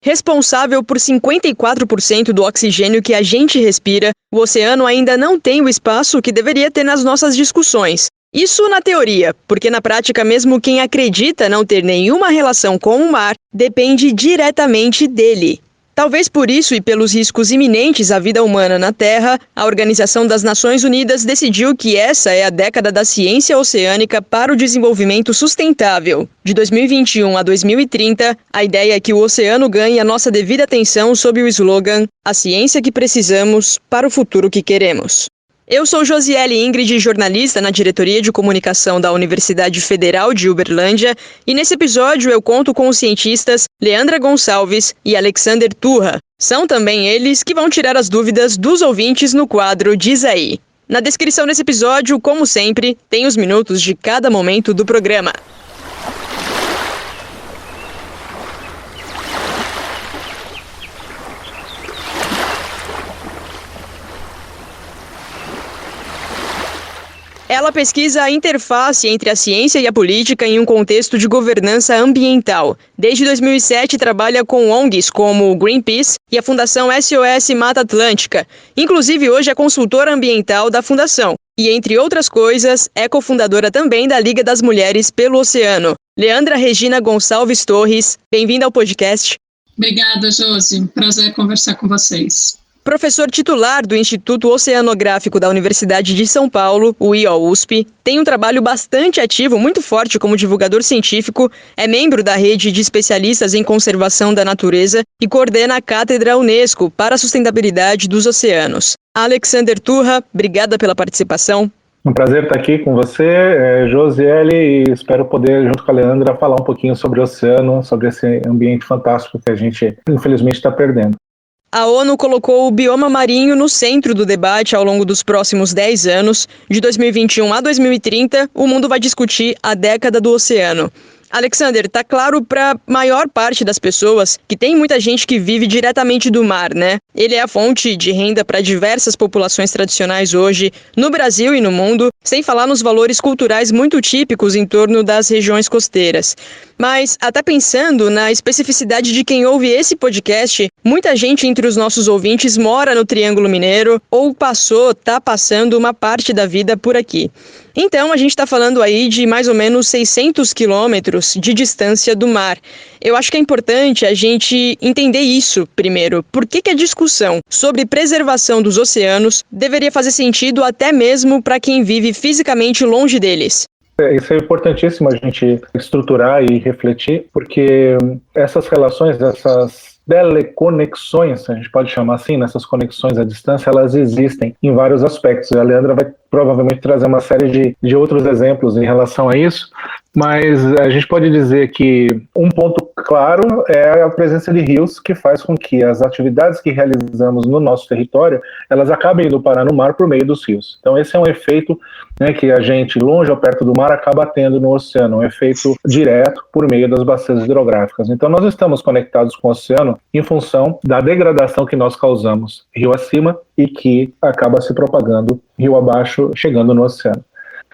Responsável por 54% do oxigênio que a gente respira, o oceano ainda não tem o espaço que deveria ter nas nossas discussões. Isso na teoria, porque na prática mesmo quem acredita não ter nenhuma relação com o mar depende diretamente dele. Talvez por isso e pelos riscos iminentes à vida humana na Terra, a Organização das Nações Unidas decidiu que essa é a década da ciência oceânica para o desenvolvimento sustentável. De 2021 a 2030, a ideia é que o oceano ganhe a nossa devida atenção sob o slogan "A ciência que precisamos para o futuro que queremos". Eu sou Josiele Ingrid, jornalista na Diretoria de Comunicação da Universidade Federal de Uberlândia, e nesse episódio eu conto com os cientistas Leandra Gonçalves e Alexander Turra. São também eles que vão tirar as dúvidas dos ouvintes no quadro Diz Aí. Na descrição desse episódio, como sempre, tem os minutos de cada momento do programa. Ela pesquisa a interface entre a ciência e a política em um contexto de governança ambiental. Desde 2007 trabalha com ONGs como o Greenpeace e a Fundação SOS Mata Atlântica. Inclusive hoje é consultora ambiental da Fundação. E, entre outras coisas, é cofundadora também da Liga das Mulheres pelo Oceano. Leandra Regina Gonçalves Torres, bem-vinda ao podcast. Obrigada, Josi. Prazer conversar com vocês. Professor titular do Instituto Oceanográfico da Universidade de São Paulo, o IOUSP, tem um trabalho bastante ativo, muito forte como divulgador científico, é membro da rede de especialistas em conservação da natureza e coordena a Cátedra Unesco para a Sustentabilidade dos Oceanos. Alexander Turra, obrigada pela participação. Um prazer estar aqui com você, Josiele, e espero poder, junto com a Leandra, falar um pouquinho sobre o oceano, sobre esse ambiente fantástico que a gente, infelizmente, está perdendo. A ONU colocou o bioma marinho no centro do debate ao longo dos próximos 10 anos. De 2021 a 2030, o mundo vai discutir a década do oceano. Alexander, tá claro para a maior parte das pessoas que tem muita gente que vive diretamente do mar, né? Ele é a fonte de renda para diversas populações tradicionais hoje, no Brasil e no mundo, sem falar nos valores culturais muito típicos em torno das regiões costeiras. Mas, até pensando na especificidade de quem ouve esse podcast, muita gente entre os nossos ouvintes mora no Triângulo Mineiro ou tá passando uma parte da vida por aqui. Então, a gente está falando aí de mais ou menos 600 quilômetros de distância do mar. Eu acho que é importante a gente entender isso primeiro. Por que a discussão sobre preservação dos oceanos deveria fazer sentido até mesmo para quem vive fisicamente longe deles? Isso é importantíssimo a gente estruturar e refletir, porque essas relações, essas teleconexões, a gente pode chamar assim, nessas conexões à distância, elas existem em vários aspectos. A Leandra vai provavelmente trazer uma série de outros exemplos em relação a isso, mas a gente pode dizer que um ponto claro é a presença de rios, que faz com que as atividades que realizamos no nosso território, elas acabem indo parar no mar por meio dos rios. Então esse é um efeito, né, que a gente, longe ou perto do mar, acaba tendo no oceano, um efeito direto por meio das bacias hidrográficas. Então nós estamos conectados com o oceano em função da degradação que nós causamos rio acima e que acaba se propagando rio abaixo, chegando no oceano.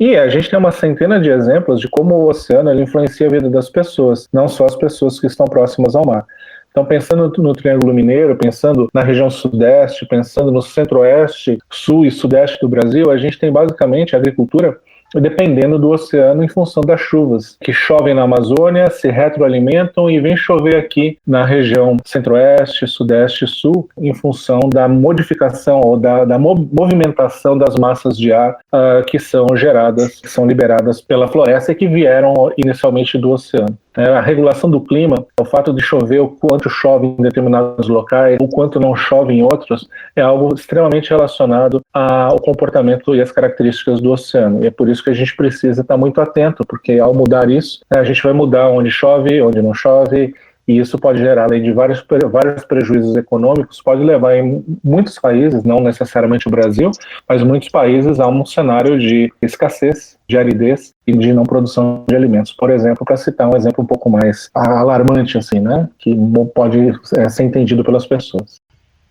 E a gente tem uma centena de exemplos de como o oceano ele influencia a vida das pessoas, não só as pessoas que estão próximas ao mar. Então, pensando no Triângulo Mineiro, pensando na região sudeste, pensando no centro-oeste, sul e sudeste do Brasil, a gente tem basicamente a agricultura dependendo do oceano em função das chuvas, que chovem na Amazônia, se retroalimentam e vem chover aqui na região centro-oeste, sudeste e sul, em função da modificação ou da movimentação das massas de ar que são geradas, que são liberadas pela floresta e que vieram inicialmente do oceano. A regulação do clima, o fato de chover, o quanto chove em determinados locais, o quanto não chove em outros, é algo extremamente relacionado ao comportamento e às características do oceano. E é por isso que a gente precisa estar muito atento, porque ao mudar isso, a gente vai mudar onde chove, onde não chove, e isso pode gerar, além de vários prejuízos econômicos, pode levar em muitos países, não necessariamente o Brasil, mas muitos países a um cenário de escassez, de aridez e de não produção de alimentos. Por exemplo, para citar um exemplo um pouco mais alarmante, assim, né, que pode ser entendido pelas pessoas.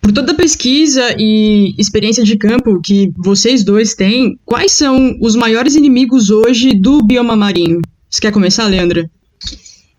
Por toda a pesquisa e experiência de campo que vocês dois têm, quais são os maiores inimigos hoje do bioma marinho? Você quer começar, Leandra?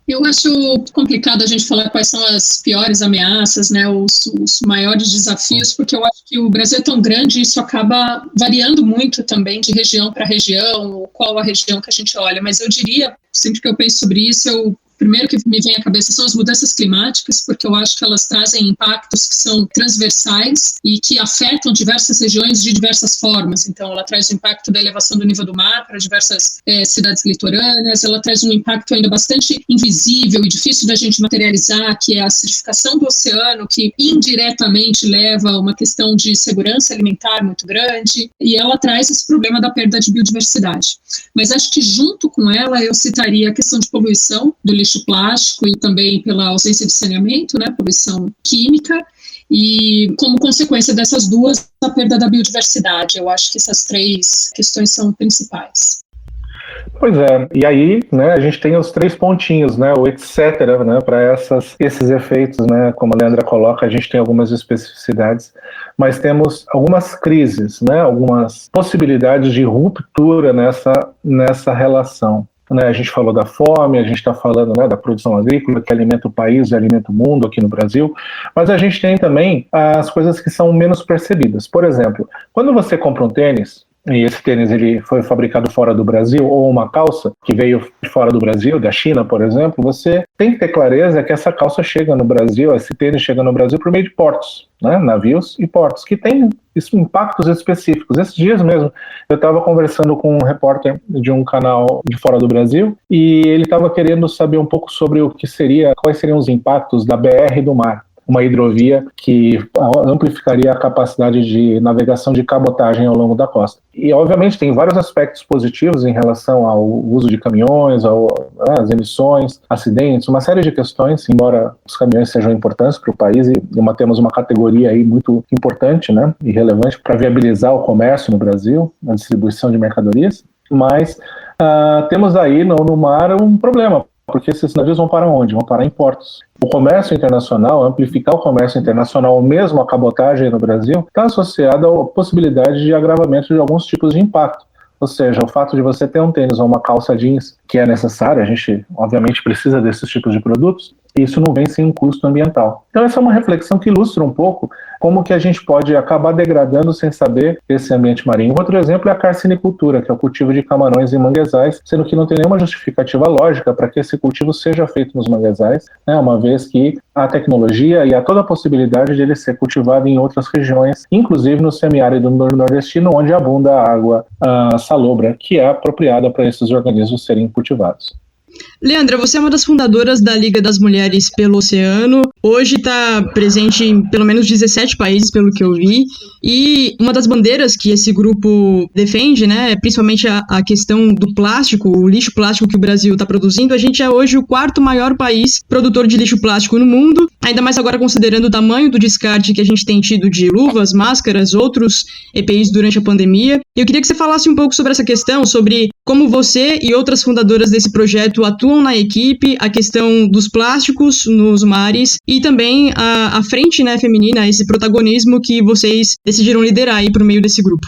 Eu acho complicado a gente falar quais são as piores ameaças, né, os maiores desafios, porque eu acho que o Brasil é tão grande e isso acaba variando muito também de região para região, qual a região que a gente olha. Mas eu diria, sempre que eu penso sobre isso, primeiro que me vem à cabeça são as mudanças climáticas, porque eu acho que elas trazem impactos que são transversais e que afetam diversas regiões de diversas formas. Então, ela traz o impacto da elevação do nível do mar para diversas cidades litorâneas, ela traz um impacto ainda bastante invisível e difícil da gente materializar, que é a acidificação do oceano, que indiretamente leva a uma questão de segurança alimentar muito grande, e ela traz esse problema da perda de biodiversidade. Mas acho que junto com ela eu citaria a questão de poluição do lixo plástico e também pela ausência de saneamento, né, poluição química, e como consequência dessas duas, a perda da biodiversidade. Eu acho que essas três questões são principais. Pois é, e aí, né, a gente tem os 3 pontinhos, né, o etc, né, para esses efeitos, né, como a Leandra coloca, a gente tem algumas especificidades, mas temos algumas crises, né, algumas possibilidades de ruptura nessa relação. Né, a gente falou da fome, a gente está falando, né, da produção agrícola, que alimenta o país e alimenta o mundo aqui no Brasil, mas a gente tem também as coisas que são menos percebidas. Por exemplo, quando você compra um tênis, e esse tênis ele foi fabricado fora do Brasil, ou uma calça que veio de fora do Brasil, da China, por exemplo, você tem que ter clareza que essa calça chega no Brasil, esse tênis chega no Brasil por meio de portos, né, navios e portos, que tem impactos específicos. Esses dias mesmo, eu estava conversando com um repórter de um canal de fora do Brasil, e ele estava querendo saber um pouco sobre quais seriam os impactos da BR do mar, uma hidrovia que amplificaria a capacidade de navegação de cabotagem ao longo da costa. E, obviamente, tem vários aspectos positivos em relação ao uso de caminhões, às emissões, acidentes, uma série de questões, embora os caminhões sejam importantes para o país, e temos uma categoria aí muito importante, né, e relevante para viabilizar o comércio no Brasil, a distribuição de mercadorias, mas temos aí no mar um problema, porque esses navios vão para onde? Vão parar em portos. O comércio internacional, amplificar o comércio internacional, ou mesmo a cabotagem no Brasil, está associado à possibilidade de agravamento de alguns tipos de impacto. Ou seja, o fato de você ter um tênis ou uma calça jeans, que é necessário, a gente obviamente precisa desses tipos de produtos, isso não vem sem um custo ambiental. Então essa é uma reflexão que ilustra um pouco como que a gente pode acabar degradando sem saber esse ambiente marinho. Outro exemplo é a carcinicultura, que é o cultivo de camarões em manguezais, sendo que não tem nenhuma justificativa lógica para que esse cultivo seja feito nos manguezais, né, uma vez que há tecnologia e há toda a possibilidade de ele ser cultivado em outras regiões, inclusive no semiárido nordestino, onde abunda a água salobra, que é apropriada para esses organismos serem cultivados. Leandra, você é uma das fundadoras da Liga das Mulheres pelo Oceano. Hoje está presente em pelo menos 17 países, pelo que eu vi. E uma das bandeiras que esse grupo defende, né, é principalmente a questão do plástico, o lixo plástico que o Brasil está produzindo. A gente é hoje o 4º maior país produtor de lixo plástico no mundo, ainda mais agora considerando o tamanho do descarte que a gente tem tido de luvas, máscaras, outros EPIs durante a pandemia. Eu queria que você falasse um pouco sobre essa questão, sobre como você e outras fundadoras desse projeto atuam na equipe, a questão dos plásticos nos mares e também a frente, né, feminina, esse protagonismo que vocês decidiram liderar aí por meio desse grupo.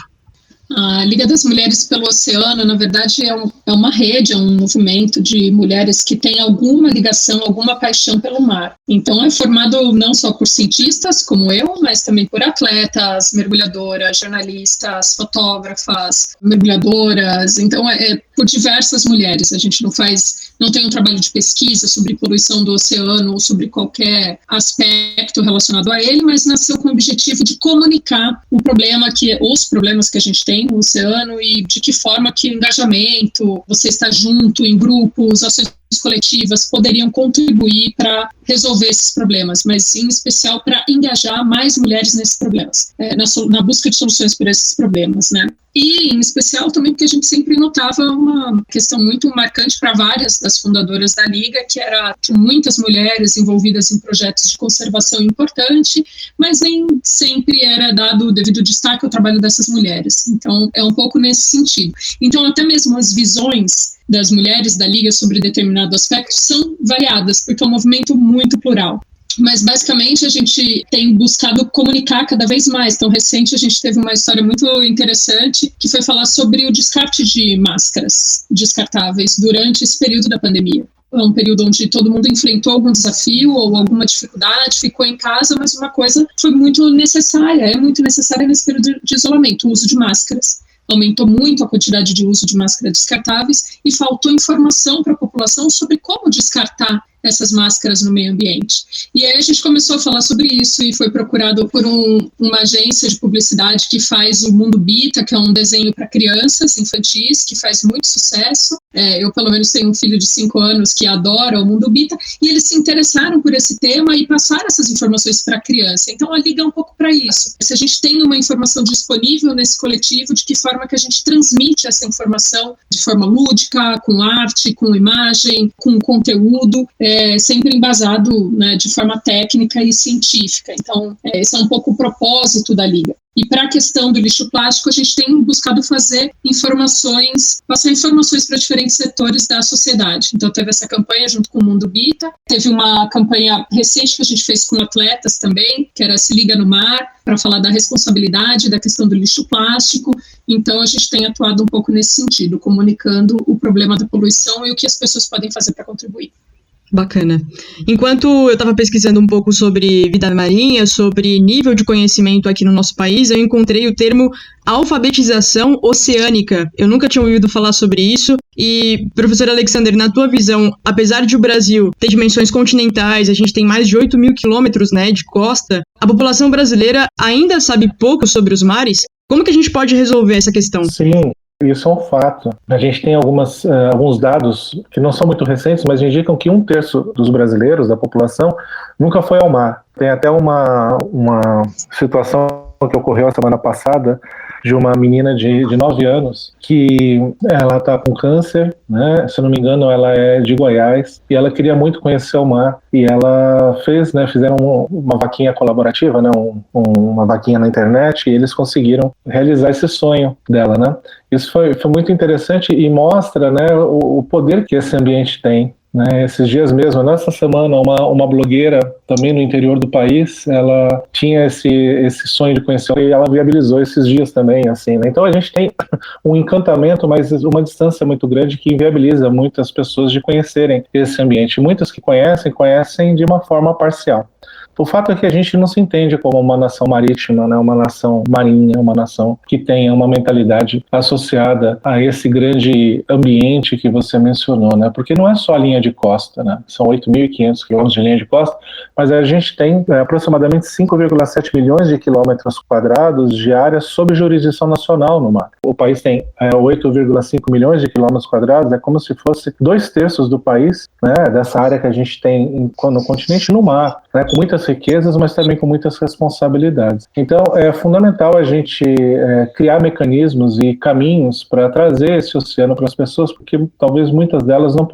A Liga das Mulheres pelo Oceano, na verdade, é uma rede, é um movimento de mulheres que tem alguma ligação, alguma paixão pelo mar. Então, é formado não só por cientistas, como eu, mas também por atletas, mergulhadoras, jornalistas, fotógrafas, mergulhadoras. Então, é por diversas mulheres. A gente não tem um trabalho de pesquisa sobre poluição do oceano ou sobre qualquer aspecto relacionado a ele, mas nasceu com o objetivo de comunicar os problemas que a gente tem no oceano e de que forma que o engajamento, você estar junto em grupos, ações coletivas poderiam contribuir para resolver esses problemas, mas em especial para engajar mais mulheres nesses problemas, na busca de soluções para esses problemas, né? E em especial também porque a gente sempre notava uma questão muito marcante para várias das fundadoras da Liga, que era de muitas mulheres envolvidas em projetos de conservação importante, mas nem sempre era dado o devido destaque ao trabalho dessas mulheres. Então, é um pouco nesse sentido. Então, até mesmo as visões das mulheres da Liga sobre determinado aspecto são variadas, porque é um movimento muito plural. Mas, basicamente, a gente tem buscado comunicar cada vez mais. Então, recente, a gente teve uma história muito interessante, que foi falar sobre o descarte de máscaras descartáveis durante esse período da pandemia. um período onde todo mundo enfrentou algum desafio ou alguma dificuldade, ficou em casa, mas uma coisa foi muito necessária, é muito necessária nesse período de isolamento, o uso de máscaras. Aumentou muito a quantidade de uso de máscaras descartáveis e faltou informação para a população sobre como descartar essas máscaras no meio ambiente. E aí a gente começou a falar sobre isso e foi procurado por uma agência de publicidade que faz o Mundo Bita, que é um desenho para crianças infantis, que faz muito sucesso. Eu, pelo menos, tenho um filho de 5 anos que adora o Mundo Bita, e eles se interessaram por esse tema e passaram essas informações para a criança. Então, a Liga é um pouco para isso. Se a gente tem uma informação disponível nesse coletivo, de que forma que a gente transmite essa informação de forma lúdica, com arte, com imagem, com conteúdo, sempre embasado, né, de forma técnica e científica. Então, esse é um pouco o propósito da Liga. E para a questão do lixo plástico, a gente tem buscado fazer passar informações para diferentes setores da sociedade. Então, teve essa campanha junto com o Mundo Bita, teve uma campanha recente que a gente fez com atletas também, que era Se Liga no Mar, para falar da responsabilidade, da questão do lixo plástico. Então, a gente tem atuado um pouco nesse sentido, comunicando o problema da poluição e o que as pessoas podem fazer para contribuir. Bacana. Enquanto eu estava pesquisando um pouco sobre vida marinha, sobre nível de conhecimento aqui no nosso país, eu encontrei o termo alfabetização oceânica. Eu nunca tinha ouvido falar sobre isso. E, professor Alexander, na tua visão, apesar de o Brasil ter dimensões continentais, a gente tem mais de 8.000 quilômetros, né, de costa, a população brasileira ainda sabe pouco sobre os mares? Como que a gente pode resolver essa questão? Sim. Isso é um fato. A gente tem alguns dados que não são muito recentes, mas indicam que 1/3 dos brasileiros, da população, nunca foi ao mar. Tem até uma situação que ocorreu a semana passada de uma menina de 9 anos que ela está com câncer, né? Se não me engano, ela é de Goiás e ela queria muito conhecer o mar e ela fizeram uma vaquinha colaborativa, né? Uma vaquinha na internet, e eles conseguiram realizar esse sonho dela, né? Isso foi muito interessante e mostra, né, o poder que esse ambiente tem. Né, esses dias mesmo, nessa semana, uma blogueira também no interior do país, ela tinha esse sonho de conhecer e ela viabilizou esses dias também, assim, né? Então a gente tem um encantamento, mas uma distância muito grande que inviabiliza muitas pessoas de conhecerem esse ambiente. Muitas que conhecem de uma forma parcial. O fato é que a gente não se entende como uma nação marítima, né, uma nação marinha, uma nação que tenha uma mentalidade associada a esse grande ambiente que você mencionou, né? Porque não é só a linha de costa, né? São 8.500 quilômetros de linha de costa, mas a gente tem aproximadamente 5,7 milhões de quilômetros quadrados de área sob jurisdição nacional no mar. O país tem 8,5 milhões de quilômetros quadrados, é como se fosse 2/3 do país, né, dessa área que a gente tem no continente no mar, né, com muitas riquezas, mas também com muitas responsabilidades. Então, é fundamental a gente criar mecanismos e caminhos para trazer esse oceano para as pessoas, porque talvez muitas delas não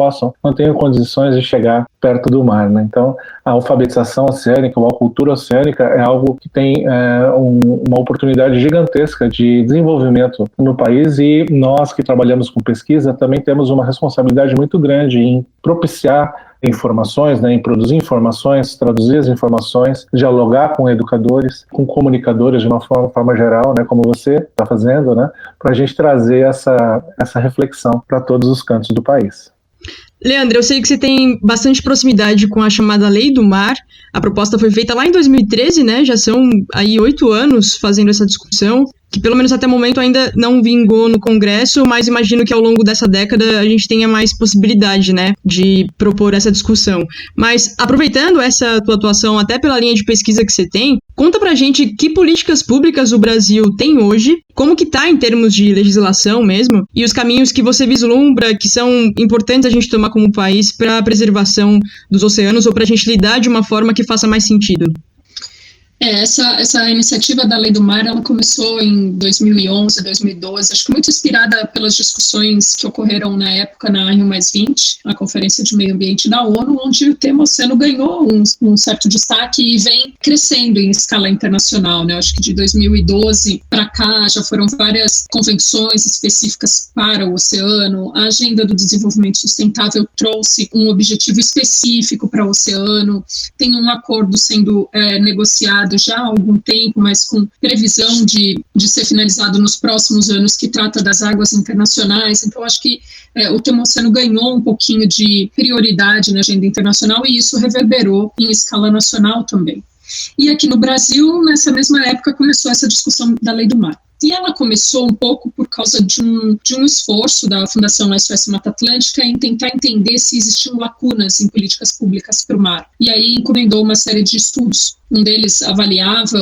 tenham condições de chegar perto do mar, né? Então, a alfabetização oceânica ou a cultura oceânica é algo que tem uma oportunidade gigantesca de desenvolvimento no país, e nós que trabalhamos com pesquisa também temos uma responsabilidade muito grande em propiciar informações, né, em produzir informações, traduzir as informações, dialogar com educadores, com comunicadores de uma forma geral, né, como você está fazendo, né, para a gente trazer essa reflexão para todos os cantos do país. Leandro, eu sei que você tem bastante proximidade com a chamada Lei do Mar. A proposta foi feita lá em 2013, né? Já são aí 8 anos fazendo essa discussão, que pelo menos até o momento ainda não vingou no Congresso, mas imagino que ao longo dessa década a gente tenha mais possibilidade, né, de propor essa discussão. Mas aproveitando essa tua atuação até pela linha de pesquisa que você tem, conta pra gente que políticas públicas o Brasil tem hoje, como que tá em termos de legislação mesmo, e os caminhos que você vislumbra que são importantes a gente tomar como país para a preservação dos oceanos, ou para a gente lidar de uma forma que faça mais sentido. Essa iniciativa da Lei do Mar, ela começou em 2011, 2012, acho que muito inspirada pelas discussões que ocorreram na época na Rio+20, a Conferência de Meio Ambiente da ONU, onde o tema oceano ganhou um certo destaque e vem crescendo em escala internacional, né? Acho que de 2012 para cá já foram várias convenções específicas para o oceano. A Agenda do Desenvolvimento Sustentável trouxe um objetivo específico para o oceano, tem um acordo sendo negociado iniciado já há algum tempo, mas com previsão de ser finalizado nos próximos anos, que trata das águas internacionais. Então, acho que o tema oceano ganhou um pouquinho de prioridade na agenda internacional e isso reverberou em escala nacional também. E aqui no Brasil, nessa mesma época, começou essa discussão da Lei do Mar. E ela começou um pouco por causa de um esforço da Fundação SOS Mata Atlântica em tentar entender se existiam lacunas em políticas públicas para o mar. E aí encomendou uma série de estudos. Um deles avaliava,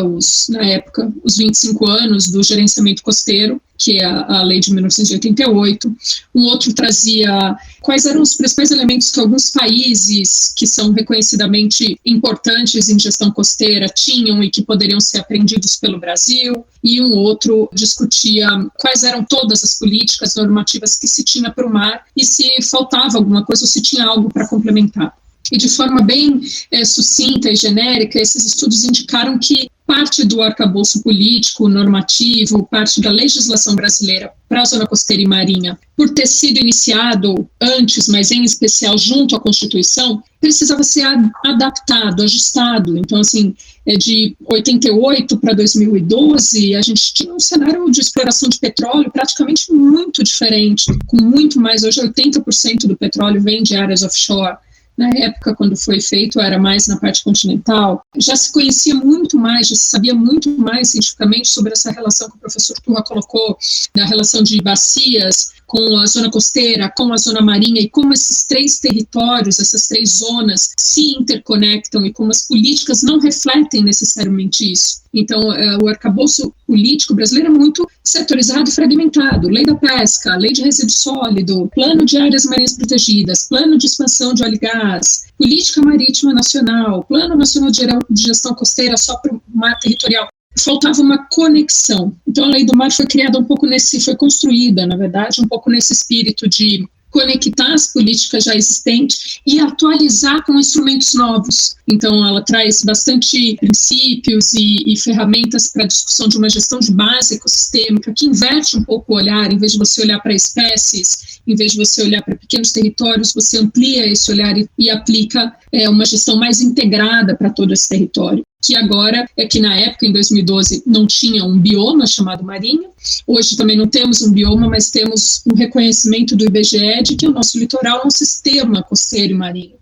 na época, os 25 anos do gerenciamento costeiro, que é a lei de 1988. Um outro trazia quais eram os principais elementos que alguns países que são reconhecidamente importantes em gestão costeira tinham e que poderiam ser aprendidos pelo Brasil. E um outro discutia quais eram todas as políticas normativas que se tinha para o mar e se faltava alguma coisa ou se tinha algo para complementar. E de forma bem sucinta e genérica, esses estudos indicaram que parte do arcabouço político, normativo, parte da legislação brasileira para a zona costeira e marinha, por ter sido iniciado antes, mas em especial junto à Constituição, precisava ser adaptado, ajustado. Então, assim, de 88 para 2012, a gente tinha um cenário de exploração de petróleo praticamente muito diferente, com muito mais, hoje 80% do petróleo vem de áreas offshore. Na época, quando foi feito, era mais na parte continental. Já se conhecia muito mais, já se sabia muito mais cientificamente sobre essa relação que o professor Turra colocou, da relação de bacias com a zona costeira, com a zona marinha, e como esses três territórios, essas três zonas se interconectam e como as políticas não refletem necessariamente isso. Então, o arcabouço político brasileiro é muito setorizado e fragmentado. Lei da pesca, lei de resíduo sólido, plano de áreas marinhas protegidas, plano de expansão de óleo e gás, política marítima nacional, plano nacional de gestão costeira só para o mar territorial. Faltava uma conexão. Então, a Lei do Mar foi criada um pouco foi construída, na verdade, um pouco nesse espírito de conectar as políticas já existentes e atualizar com instrumentos novos. Então, ela traz bastante princípios e ferramentas para a discussão de uma gestão de base ecossistêmica que inverte um pouco o olhar. Em vez de você olhar para espécies, em vez de você olhar para pequenos territórios, você amplia esse olhar e aplica uma gestão mais integrada para todo esse território. Que agora, que na época, em 2012, não tinha um bioma chamado marinha. Hoje também não temos um bioma, mas temos um reconhecimento do IBGE de que o nosso litoral é um sistema costeiro e marinho.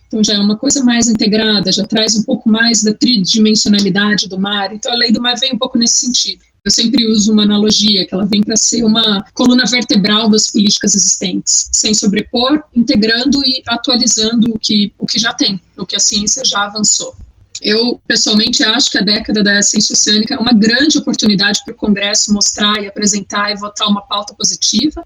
Então já é uma coisa mais integrada, já traz um pouco mais da tridimensionalidade do mar. Então a Lei do Mar vem um pouco nesse sentido. Eu sempre uso uma analogia, que ela vem para ser uma coluna vertebral das políticas existentes, sem sobrepor, integrando e atualizando o que já tem, o que a ciência já avançou. Eu, pessoalmente, acho que a década da ciência oceânica é uma grande oportunidade para o Congresso mostrar e apresentar e votar uma pauta positiva,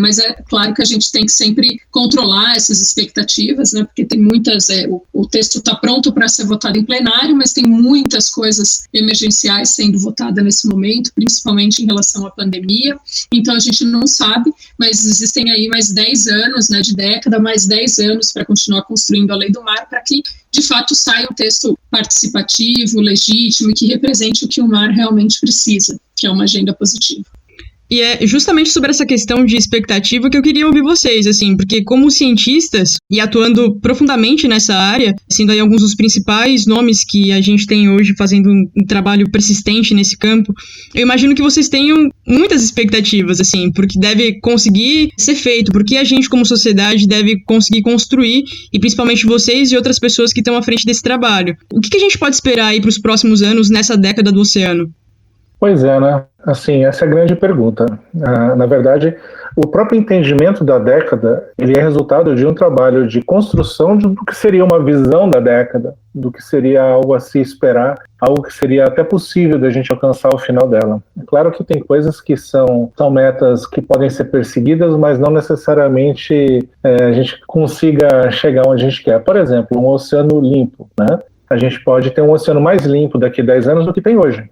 mas é claro que a gente tem que sempre controlar essas expectativas, né, porque tem muitas, o texto está pronto para ser votado em plenário, mas tem muitas coisas emergenciais sendo votadas nesse momento, principalmente em relação à pandemia, então a gente não sabe, mas existem aí mais 10 anos, né, de década, mais 10 anos para continuar construindo a Lei do Mar, para que de fato saia um texto participativo, legítimo e que represente o que o mar realmente precisa, que é uma agenda positiva. E é justamente sobre essa questão de expectativa que eu queria ouvir vocês, assim, porque como cientistas e atuando profundamente nessa área, sendo aí alguns dos principais nomes que a gente tem hoje fazendo um trabalho persistente nesse campo, eu imagino que vocês tenham muitas expectativas, assim, porque deve conseguir ser feito, porque a gente como sociedade deve conseguir construir, e principalmente vocês e outras pessoas que estão à frente desse trabalho. O que a gente pode esperar aí para os próximos anos nessa década do oceano? Pois é, né? Assim, essa é a grande pergunta. Na verdade, o próprio entendimento da década, ele é resultado de um trabalho de construção do que seria uma visão da década, do que seria algo a se esperar, algo que seria até possível da gente alcançar o final dela. É claro que tem coisas que são metas que podem ser perseguidas, mas não necessariamente a gente consiga chegar onde a gente quer. Por exemplo, um oceano limpo, né? A gente pode ter um oceano mais limpo daqui a 10 anos do que tem hoje.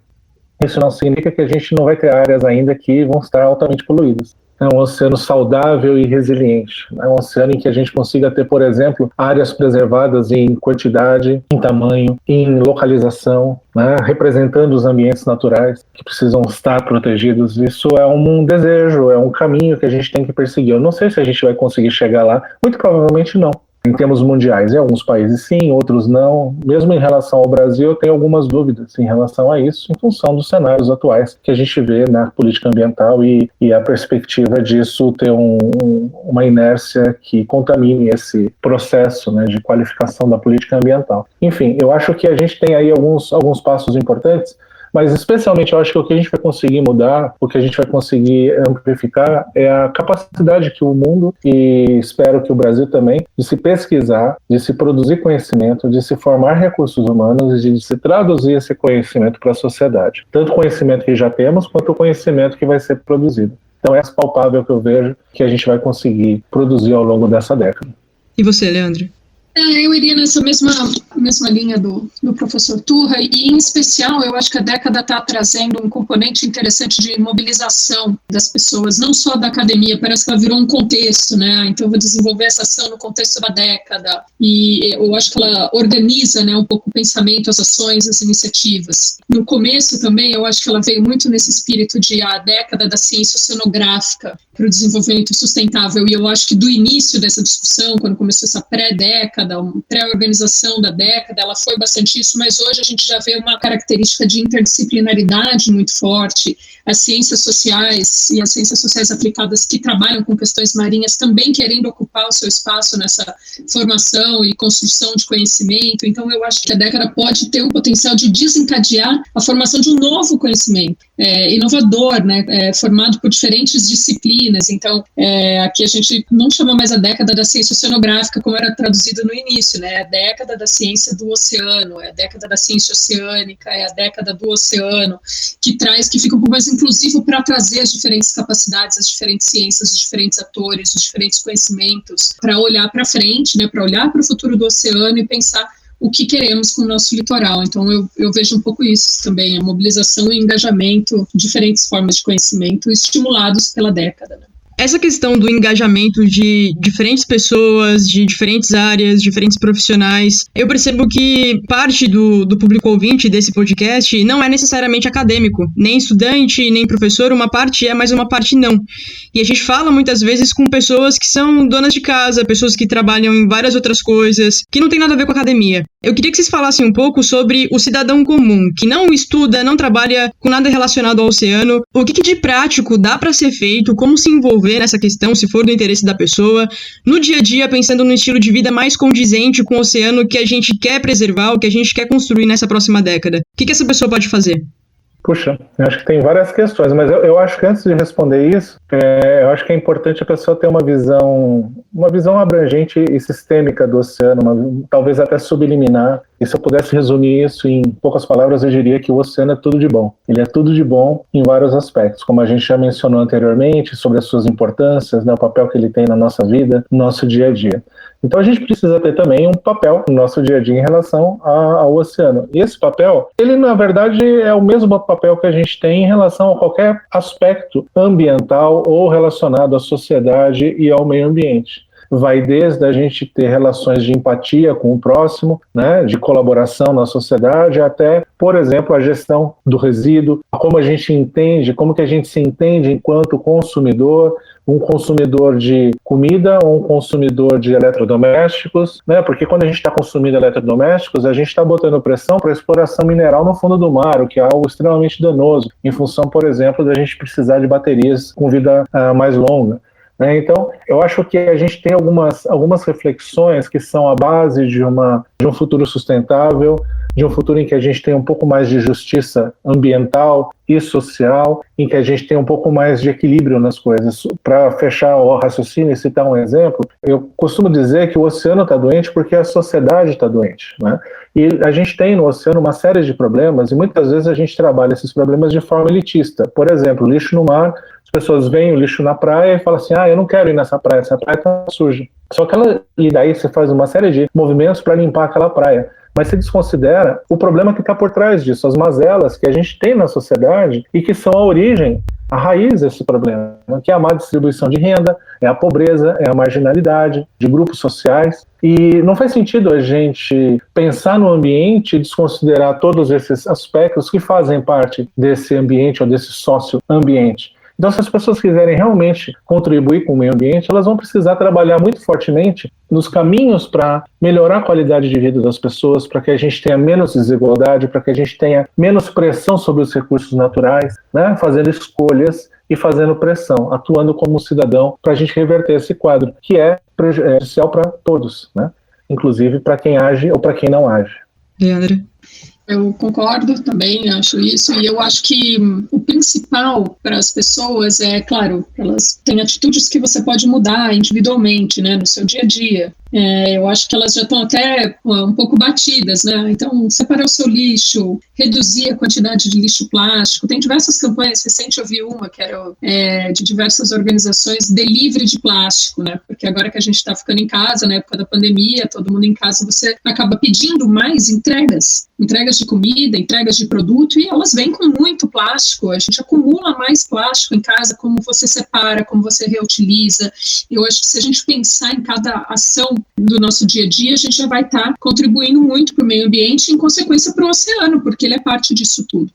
Isso não significa que a gente não vai ter áreas ainda que vão estar altamente poluídas. É um oceano saudável e resiliente. É um oceano em que a gente consiga ter, por exemplo, áreas preservadas em quantidade, em tamanho, em localização, né, representando os ambientes naturais que precisam estar protegidos. Isso é um desejo, é um caminho que a gente tem que perseguir. Eu não sei se a gente vai conseguir chegar lá, muito provavelmente não. em termos mundiais. Em alguns países sim, outros não. Mesmo em relação ao Brasil, eu tenho algumas dúvidas em relação a isso, em função dos cenários atuais que a gente vê na política ambiental e a perspectiva disso ter uma inércia que contamine esse processo, né, de qualificação da política ambiental. Enfim, eu acho que a gente tem aí alguns passos importantes, mas especialmente eu acho que o que a gente vai conseguir mudar, o que a gente vai conseguir amplificar é a capacidade que o mundo, e espero que o Brasil também, de se pesquisar, de se produzir conhecimento, de se formar recursos humanos e de se traduzir esse conhecimento para a sociedade. Tanto o conhecimento que já temos, quanto o conhecimento que vai ser produzido. Então é essa palpável que eu vejo que a gente vai conseguir produzir ao longo dessa década. E você, Leandro? Eu iria nessa mesma linha do professor Turra, e em especial eu acho que a década está trazendo um componente interessante de mobilização das pessoas, não só da academia, parece que ela virou um contexto, né? Então eu vou desenvolver essa ação no contexto da década, e eu acho que ela organiza, né, um pouco o pensamento, as ações, as iniciativas. No começo também eu acho que ela veio muito nesse espírito de a década da ciência oceanográfica para o desenvolvimento sustentável, e eu acho que do início dessa discussão, quando começou essa pré-década, pré-organização da década, ela foi bastante isso, mas hoje a gente já vê uma característica de interdisciplinaridade muito forte. As ciências sociais e as ciências sociais aplicadas que trabalham com questões marinhas também querendo ocupar o seu espaço nessa formação e construção de conhecimento. Então eu acho que a década pode ter o potencial de desencadear a formação de um novo conhecimento inovador, né, formado por diferentes disciplinas. Então aqui a gente não chama mais a década da ciência oceanográfica como era traduzido no início, né, a década da ciência do oceano, é a década da ciência oceânica, é a década do oceano, que fica um pouco mais inclusivo para trazer as diferentes capacidades, as diferentes ciências, os diferentes atores, os diferentes conhecimentos, para olhar para frente, né, para olhar para o futuro do oceano e pensar o que queremos com o nosso litoral. Então eu vejo um pouco isso também, a mobilização e engajamento, diferentes formas de conhecimento estimulados pela década, né. Essa questão do engajamento de diferentes pessoas, de diferentes áreas, diferentes profissionais, eu percebo que parte do público ouvinte desse podcast não é necessariamente acadêmico, nem estudante, nem professor, uma parte é, mas uma parte não. E a gente fala muitas vezes com pessoas que são donas de casa, pessoas que trabalham em várias outras coisas, que não tem nada a ver com academia. Eu queria que vocês falassem um pouco sobre o cidadão comum, que não estuda, não trabalha com nada relacionado ao oceano. O que de prático dá para ser feito, como se envolver nessa questão, se for do interesse da pessoa, no dia a dia, pensando num estilo de vida mais condizente com o oceano que a gente quer preservar, o que a gente quer construir nessa próxima década. O que essa pessoa pode fazer? Puxa, eu acho que tem várias questões, mas eu acho que antes de responder isso, eu acho que é importante a pessoa ter uma visão abrangente e sistêmica do oceano, talvez até subliminar. E se eu pudesse resumir isso em poucas palavras, eu diria que o oceano é tudo de bom. Ele é tudo de bom em vários aspectos, como a gente já mencionou anteriormente, sobre as suas importâncias, né, o papel que ele tem na nossa vida, no nosso dia a dia. Então a gente precisa ter também um papel no nosso dia a dia em relação ao oceano. E esse papel, ele na verdade é o mesmo papel que a gente tem em relação a qualquer aspecto ambiental ou relacionado à sociedade e ao meio ambiente. Vai desde a gente ter relações de empatia com o próximo, né, de colaboração na sociedade, até, por exemplo, a gestão do resíduo, como a gente entende, como que a gente se entende enquanto consumidor, um consumidor de comida ou um consumidor de eletrodomésticos, né, porque quando a gente está consumindo eletrodomésticos, a gente está botando pressão para a exploração mineral no fundo do mar, o que é algo extremamente danoso, em função, por exemplo, da gente precisar de baterias com vida mais longa. Então, eu acho que a gente tem algumas reflexões que são a base de um futuro sustentável, de um futuro em que a gente tem um pouco mais de justiça ambiental e social, em que a gente tem um pouco mais de equilíbrio nas coisas. Para fechar o raciocínio e citar um exemplo, eu costumo dizer que o oceano está doente porque a sociedade está doente, né? E a gente tem no oceano uma série de problemas e muitas vezes a gente trabalha esses problemas de forma elitista. Por exemplo, lixo no mar, as pessoas veem o lixo na praia e falam assim, eu não quero ir nessa praia, essa praia está suja. Só que e daí você faz uma série de movimentos para limpar aquela praia. Mas se desconsidera o problema que está por trás disso, as mazelas que a gente tem na sociedade e que são a origem, a raiz desse problema, que é a má distribuição de renda, é a pobreza, é a marginalidade de grupos sociais. E não faz sentido a gente pensar no ambiente e desconsiderar todos esses aspectos que fazem parte desse ambiente ou desse sócio-ambiente. Então, se as pessoas quiserem realmente contribuir com o meio ambiente, elas vão precisar trabalhar muito fortemente nos caminhos para melhorar a qualidade de vida das pessoas, para que a gente tenha menos desigualdade, para que a gente tenha menos pressão sobre os recursos naturais, né? Fazendo escolhas e fazendo pressão, atuando como cidadão para a gente reverter esse quadro, que é prejudicial para todos, né? Inclusive para quem age ou para quem não age. Leandra? Eu concordo também, acho isso, e eu acho que o principal para as pessoas é, claro, elas têm atitudes que você pode mudar individualmente, né, no seu dia a dia. Eu acho que elas já estão até um pouco batidas, né? Então, separar o seu lixo, reduzir a quantidade de lixo plástico. Tem diversas campanhas, recente eu vi uma que era de diversas organizações de livre de plástico, né? Porque agora que a gente está ficando em casa, na época da pandemia, todo mundo em casa, você acaba pedindo mais entregas de comida, entregas de produto, e elas vêm com muito plástico. A gente acumula mais plástico em casa, como você separa, como você reutiliza. Eu acho que se a gente pensar em cada ação do nosso dia a dia, a gente já vai estar contribuindo muito para o meio ambiente e, em consequência, para o oceano, porque ele é parte disso tudo.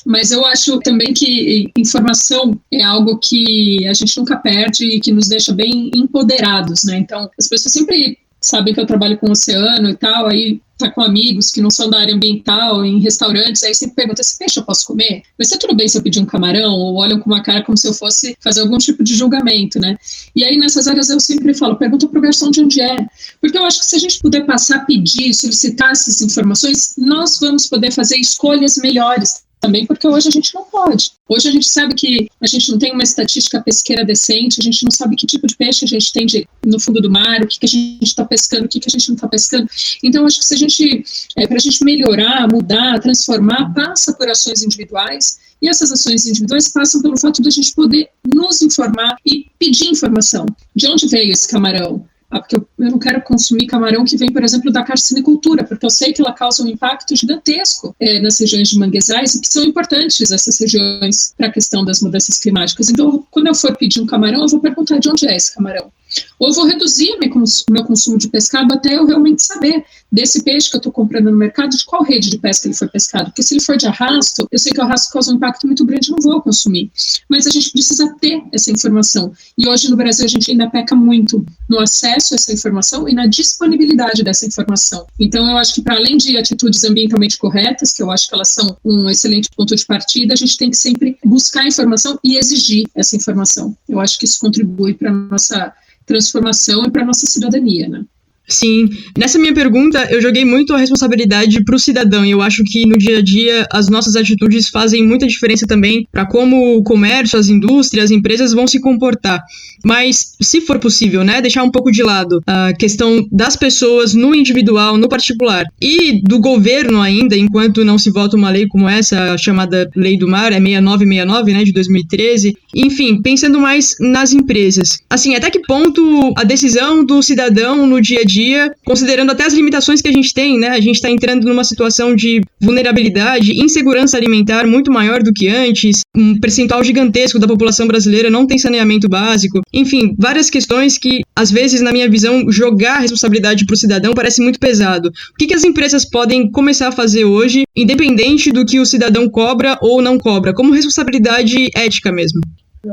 Mas eu acho também que informação é algo que a gente nunca perde e que nos deixa bem empoderados, né? Então, as pessoas sempre sabem que eu trabalho com o oceano e tal, aí tá com amigos que não são da área ambiental, em restaurantes, aí sempre pergunta, esse peixe eu posso comer? Vai ser tudo bem se eu pedir um camarão? Ou olham com uma cara como se eu fosse fazer algum tipo de julgamento, né? E aí nessas áreas eu sempre falo, pergunta pro garçom de onde é. Porque eu acho que se a gente puder passar a pedir, solicitar essas informações, nós vamos poder fazer escolhas melhores também, porque hoje a gente não pode. Hoje a gente sabe que a gente não tem uma estatística pesqueira decente, a gente não sabe que tipo de peixe a gente tem no fundo do mar, o que a gente está pescando, o que a gente não está pescando. Então, acho que se a gente, para a gente melhorar, mudar, transformar, passa por ações individuais, e essas ações individuais passam pelo fato de a gente poder nos informar e pedir informação. De onde veio esse camarão? Porque eu não quero consumir camarão que vem, por exemplo, da carcinicultura, porque eu sei que ela causa um impacto gigantesco nas regiões de manguezais, e que são importantes essas regiões para a questão das mudanças climáticas. Então, quando eu for pedir um camarão, eu vou perguntar de onde é esse camarão. Ou eu vou reduzir meu consumo de pescado até eu realmente saber desse peixe que eu estou comprando no mercado, de qual rede de pesca ele foi pescado. Porque se ele for de arrasto, eu sei que o arrasto causa um impacto muito grande, eu não vou consumir. Mas a gente precisa ter essa informação. E hoje no Brasil a gente ainda peca muito no acesso a essa informação e na disponibilidade dessa informação. Então eu acho que, para além de atitudes ambientalmente corretas, que eu acho que elas são um excelente ponto de partida, a gente tem que sempre buscar informação e exigir essa informação. Eu acho que isso contribui para a nossa transformação e para a nossa cidadania, né? Sim, nessa minha pergunta eu joguei muito a responsabilidade para o cidadão, e eu acho que no dia a dia as nossas atitudes fazem muita diferença também para como o comércio, as indústrias, as empresas vão se comportar. Mas, se for possível, né, deixar um pouco de lado a questão das pessoas no individual, no particular, e do governo ainda, enquanto não se vota uma lei como essa, chamada Lei do Mar, é 6969, né, de 2013, enfim, pensando mais nas empresas. Assim, até que ponto a decisão do cidadão no dia a dia, considerando até as limitações que a gente tem, né? A gente está entrando numa situação de vulnerabilidade, insegurança alimentar muito maior do que antes, um percentual gigantesco da população brasileira não tem saneamento básico, enfim, várias questões que, às vezes, na minha visão, jogar a responsabilidade para o cidadão parece muito pesado. O que as empresas podem começar a fazer hoje, independente do que o cidadão cobra ou não cobra, como responsabilidade ética mesmo?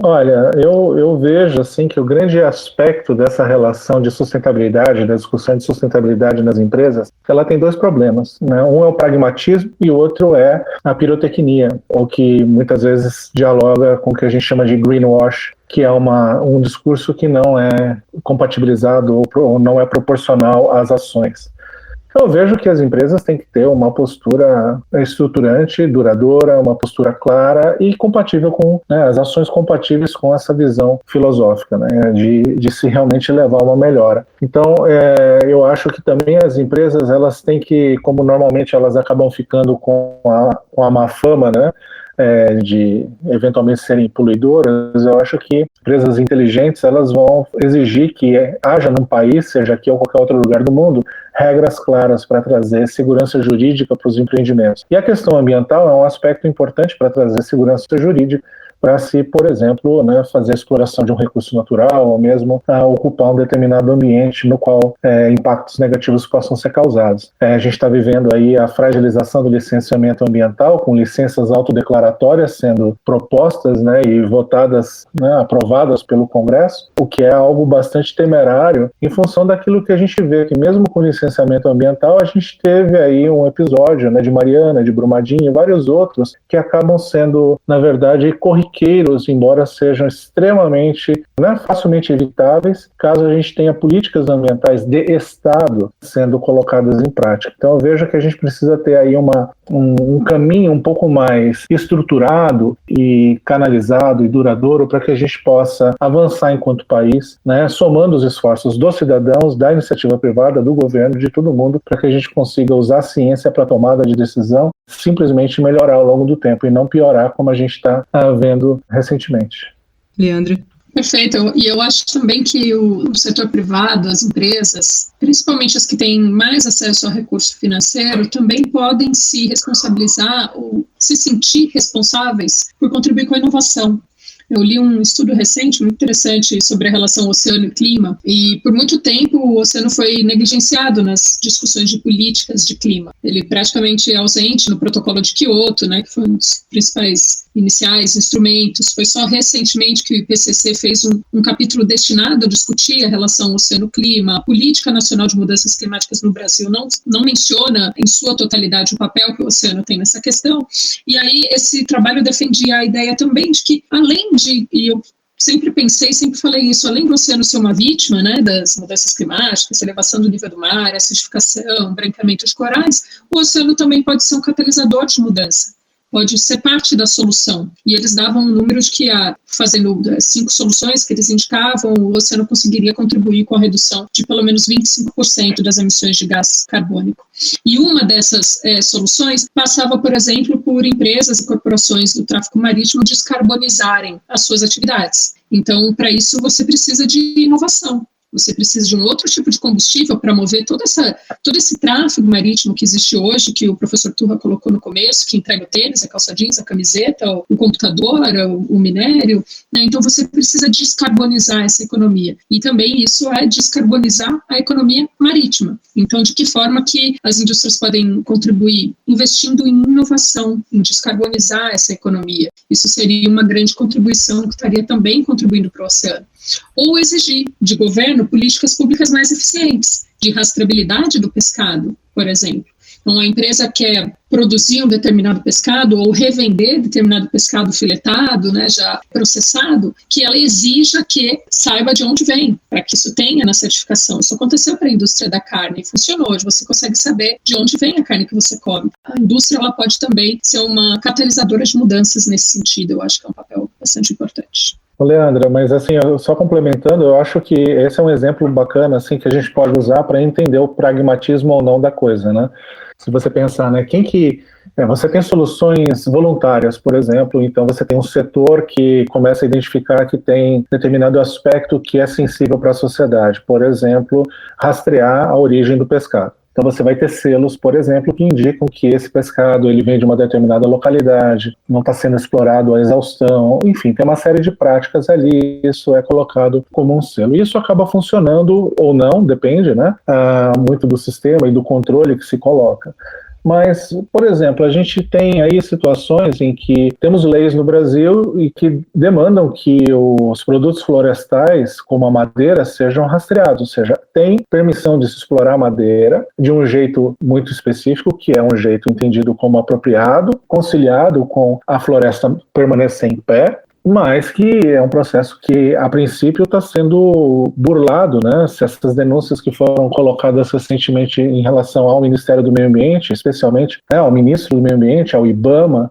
Olha, eu vejo assim que o grande aspecto dessa relação de sustentabilidade, da discussão de sustentabilidade nas empresas, ela tem dois problemas, né? Um é o pragmatismo e o outro é a pirotecnia, o que muitas vezes dialoga com o que a gente chama de greenwash, que é um discurso que não é compatibilizado ou não é proporcional às ações. Eu vejo que as empresas têm que ter uma postura estruturante, duradoura, uma postura clara e compatível com, né, as ações compatíveis com essa visão filosófica, né, de se realmente levar a uma melhora. Então, eu acho que também as empresas, elas têm que, como normalmente elas acabam ficando com a má fama, né, de eventualmente serem poluidoras, eu acho que empresas inteligentes, elas vão exigir que haja num país, seja aqui ou qualquer outro lugar do mundo, regras claras para trazer segurança jurídica para os empreendimentos. E a questão ambiental é um aspecto importante para trazer segurança jurídica, para se, por exemplo, né, fazer a exploração de um recurso natural ou mesmo ocupar um determinado ambiente no qual impactos negativos possam ser causados. A gente está vivendo aí a fragilização do licenciamento ambiental, com licenças autodeclaratórias sendo propostas, né, e votadas, né, aprovadas pelo Congresso, o que é algo bastante temerário em função daquilo que a gente vê, que mesmo com licenciamento ambiental, a gente teve aí um episódio, né, de Mariana, de Brumadinho e vários outros que acabam sendo, na verdade, corriqueiros, embora sejam extremamente, né, facilmente evitáveis, caso a gente tenha políticas ambientais de Estado sendo colocadas em prática. Então eu vejo que a gente precisa ter aí um caminho um pouco mais estruturado e canalizado e duradouro para que a gente possa avançar enquanto país, né, somando os esforços dos cidadãos, da iniciativa privada, do governo, de todo mundo, para que a gente consiga usar a ciência para tomada de decisão, simplesmente melhorar ao longo do tempo e não piorar como a gente está vendo recentemente. Leandro? Perfeito, e eu acho também que o setor privado, as empresas, principalmente as que têm mais acesso ao recurso financeiro, também podem se responsabilizar ou se sentir responsáveis por contribuir com a inovação. Eu li um estudo recente, muito interessante, sobre a relação oceano e clima, e por muito tempo o oceano foi negligenciado nas discussões de políticas de clima. Ele praticamente é ausente no protocolo de Kyoto, né, que foi um dos principais iniciais instrumentos. Foi só recentemente que o IPCC fez um capítulo destinado a discutir a relação oceano-clima. A Política Nacional de Mudanças Climáticas no Brasil não menciona em sua totalidade o papel que o oceano tem nessa questão. E aí esse trabalho defendia a ideia também de que, além de, e eu sempre falei isso, além do oceano ser uma vítima, né, das mudanças climáticas, elevação do nível do mar, acidificação, branqueamento de corais, o oceano também pode ser um catalisador de mudança, pode ser parte da solução. E eles davam um número de que, fazendo 5 soluções que eles indicavam, o oceano conseguiria contribuir com a redução de pelo menos 25% das emissões de gás carbônico. E uma dessas soluções passava, por exemplo, por empresas e corporações do tráfego marítimo descarbonizarem as suas atividades. Então, para isso, você precisa de inovação. Você precisa de um outro tipo de combustível para mover todo esse tráfego marítimo que existe hoje, que o professor Turra colocou no começo, que entrega o tênis, a calça jeans, a camiseta, o computador, o minério, né? Então você precisa descarbonizar essa economia. E também isso é descarbonizar a economia marítima. Então, de que forma que as indústrias podem contribuir? Investindo em inovação, em descarbonizar essa economia. Isso seria uma grande contribuição que estaria também contribuindo para o oceano. Ou exigir de governo políticas públicas mais eficientes, de rastreabilidade do pescado, por exemplo. Então, a empresa quer produzir um determinado pescado ou revender determinado pescado filetado, né, já processado, que ela exija que saiba de onde vem, para que isso tenha na certificação. Isso aconteceu para a indústria da carne e funcionou. Hoje você consegue saber de onde vem a carne que você come. A indústria ela pode também ser uma catalisadora de mudanças nesse sentido. Eu acho que é um papel bastante importante. Leandra, mas assim, só complementando, eu acho que esse é um exemplo bacana assim, que a gente pode usar para entender o pragmatismo ou não da coisa, né? Se você pensar, né, você tem soluções voluntárias, por exemplo, então você tem um setor que começa a identificar que tem determinado aspecto que é sensível para a sociedade, por exemplo, rastrear a origem do pescado. Então você vai ter selos, por exemplo, que indicam que esse pescado ele vem de uma determinada localidade, não está sendo explorado à exaustão, enfim, tem uma série de práticas ali, isso é colocado como um selo. E isso acaba funcionando ou não, depende, né, muito do sistema e do controle que se coloca. Mas, por exemplo, a gente tem aí situações em que temos leis no Brasil e que demandam que os produtos florestais, como a madeira, sejam rastreados, ou seja, tem permissão de se explorar a madeira de um jeito muito específico, que é um jeito entendido como apropriado, conciliado com a floresta permanecer em pé, mas que é um processo que, a princípio, está sendo burlado, né? Se essas denúncias que foram colocadas recentemente em relação ao Ministério do Meio Ambiente, especialmente ao Ministro do Meio Ambiente, ao IBAMA,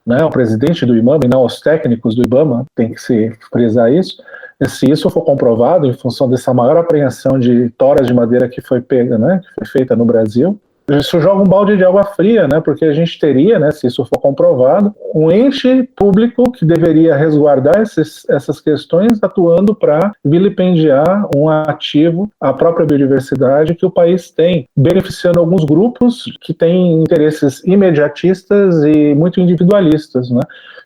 né, ao presidente do IBAMA e não aos técnicos do IBAMA, tem que se frisar isso. Se isso for comprovado, em função dessa maior apreensão de toras de madeira que foi pega, né, que foi feita no Brasil, Isso joga um balde de água fria, né? Porque a gente teria, né, se isso for comprovado, um ente público que deveria resguardar essas questões atuando para vilipendiar um ativo, a própria biodiversidade que o país tem, beneficiando alguns grupos que têm interesses imediatistas e muito individualistas, né?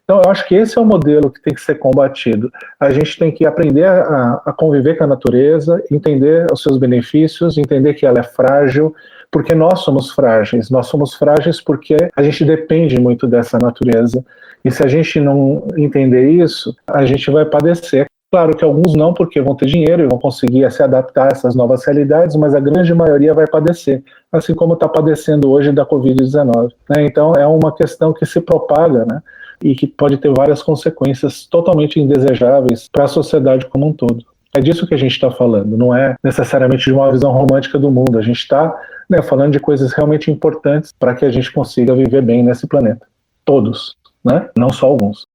Então, eu acho que esse é o modelo que tem que ser combatido. A gente tem que aprender a conviver com a natureza, entender os seus benefícios, entender que ela é frágil, porque nós somos frágeis. Nós somos frágeis porque a gente depende muito dessa natureza. E se a gente não entender isso, a gente vai padecer. Claro que alguns não, porque vão ter dinheiro e vão conseguir se adaptar a essas novas realidades, mas a grande maioria vai padecer, assim como está padecendo hoje da Covid-19. Né? Então, é uma questão que se propaga, né? E que pode ter várias consequências totalmente indesejáveis para a sociedade como um todo. É disso que a gente está falando, não é necessariamente de uma visão romântica do mundo. A gente está, né, falando de coisas realmente importantes para que a gente consiga viver bem nesse planeta. Todos, né? Não só alguns.